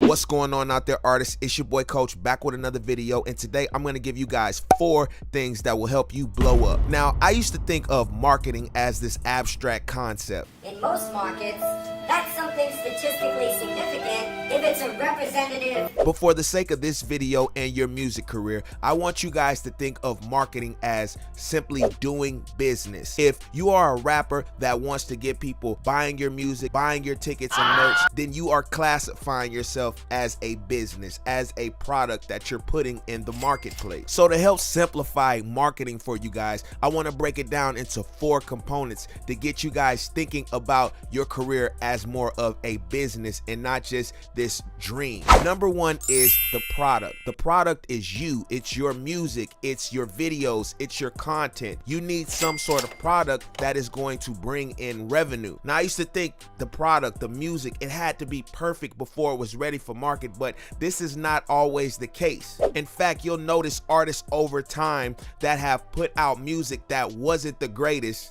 What's going on out there, artists? It's your boy Coach back with another video, and today I'm going to give you guys 4 things that will help you blow up. Now, I used to think of marketing as this abstract concept. In most markets, that's something statistically significant if it's a representative. But for the sake of this video and your music career, I want you guys to think of marketing as simply doing business. If you are a rapper that wants to get people buying your music, buying your tickets and merch, then you are classifying yourself as a business, as a product that you're putting in the marketplace. So to help simplify marketing for you guys, I want to break it down into 4 components to get you guys thinking about your career as more of a business and not just this dream. Number 1 is the product. The product is you. It's your music. It's your videos. It's your content. You need some sort of product that is going to bring in revenue. Now, I used to think the product, the music, it had to be perfect before it was ready for market, but this is not always the case. In fact, you'll notice artists over time that have put out music that wasn't the greatest.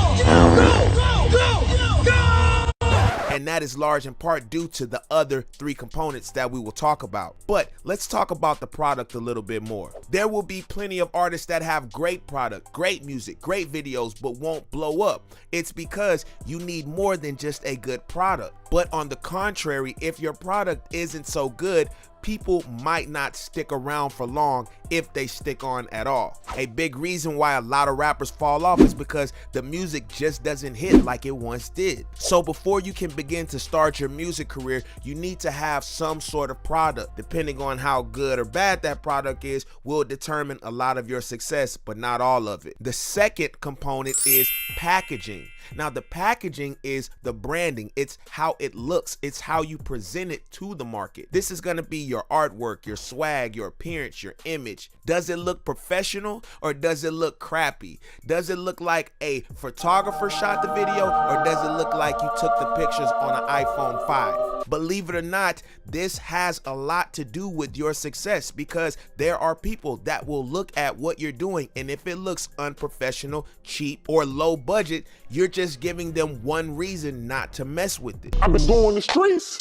And that is large in part due to the other 3 components that we will talk about. But let's talk about the product a little bit more. There will be plenty of artists that have great product, great music, great videos, but won't blow up. It's because you need more than just a good product. But on the contrary, if your product isn't so good, people might not stick around for long if they stick on at all. A big reason why a lot of rappers fall off is because the music just doesn't hit like it once did. So before you can begin to start your music career, you need to have some sort of product. Depending on how good or bad that product is will determine a lot of your success, but not all of it. The second component is packaging. Now, the packaging is the branding. It's how it looks. It's how you present it to the market. This is going to be your artwork, your swag, your appearance, your image. Does it look professional or does it look crappy? Does it look like a photographer shot the video or does it look like you took the pictures on an iPhone 5? Believe it or not, this has a lot to do with your success because there are people that will look at what you're doing, and if it looks unprofessional, cheap, or low budget, you're just giving them one reason not to mess with it. I've been going the streets.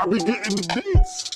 I've been getting the beats.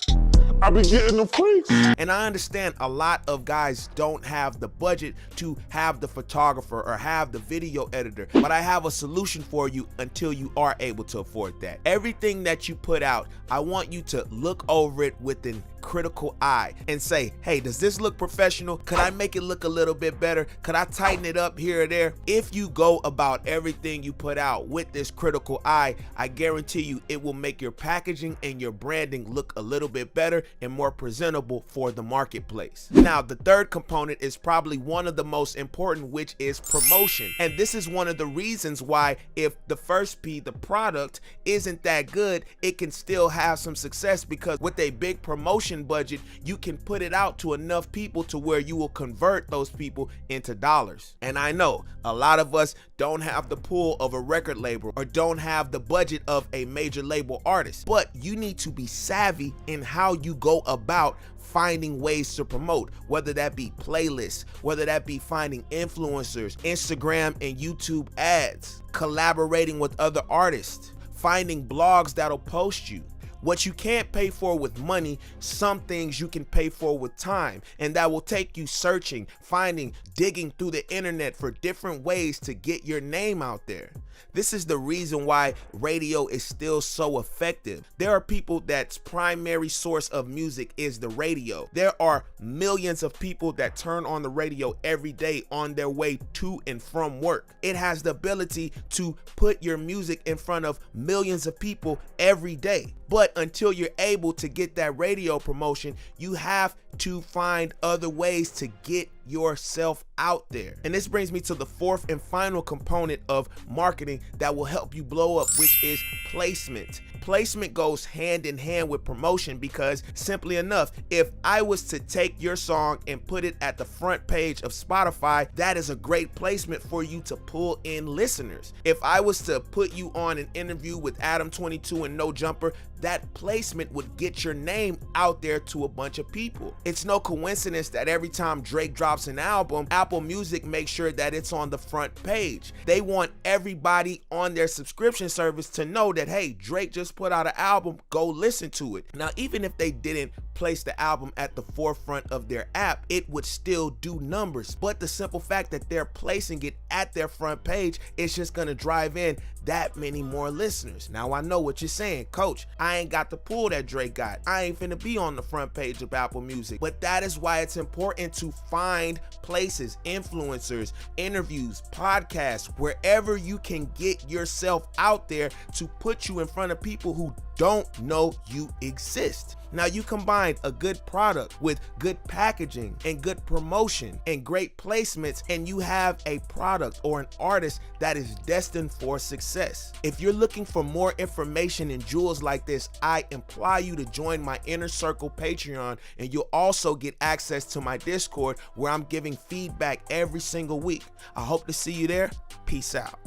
I've been getting the freaks. And I understand a lot of guys don't have the budget to have the photographer or have the video editor, but I have a solution for you until you are able to afford that. Everything that you put out, I want you to look over it with an critical eye and say, hey, does this look professional? Could I make it look a little bit better? Could I tighten it up here or there? If you go about everything you put out with this critical eye, I guarantee you it will make your packaging and your branding look a little bit better and more presentable for the marketplace. Now, the third component is probably one of the most important, which is promotion. And this is one of the reasons why if the first P, the product, isn't that good, it can still have some success because with a big promotion budget, you can put it out to enough people to where you will convert those people into dollars. And I know a lot of us don't have the pull of a record label or don't have the budget of a major label artist, but you need to be savvy in how you go about finding ways to promote, whether that be playlists, whether that be finding influencers, Instagram and YouTube ads, collaborating with other artists, finding blogs that'll post you. What you can't pay for with money, some things you can pay for with time, and that will take you searching, finding, digging through the internet for different ways to get your name out there. This is the reason why radio is still so effective. There are people that's primary source of music is the radio. There are millions of people that turn on the radio every day on their way to and from work. It has the ability to put your music in front of millions of people every day. But until you're able to get that radio promotion, you have to find other ways to get yourself out there. And this brings me to the 4th and final component of marketing that will help you blow up, which is placement. Placement goes hand in hand with promotion because simply enough, if I was to take your song and put it at the front page of Spotify, that is a great placement for you to pull in listeners. If I was to put you on an interview with Adam 22 and No Jumper, that placement would get your name out there to a bunch of people. It's no coincidence that every time Drake drops an album, Apple Music makes sure that it's on the front page. They want everybody on their subscription service to know that, hey, Drake just put out an album, go listen to it. Now, even if they didn't place the album at the forefront of their app, it would still do numbers. But the simple fact that they're placing it at their front page is just gonna drive in that many more listeners. Now, I know what you're saying, Coach, I ain't got the pull that Drake got. I ain't finna be on the front page of Apple Music. But that is why it's important to find places, influencers, interviews, podcasts, wherever you can get yourself out there to put you in front of people who don't know you exist. Now, you combine a good product with good packaging and good promotion and great placements, and you have a product or an artist that is destined for success. If you're looking for more information and jewels like this, I implore you to join my Inner Circle Patreon, and you'll also get access to my Discord where I'm giving feedback every single week. I hope to see you there. Peace out.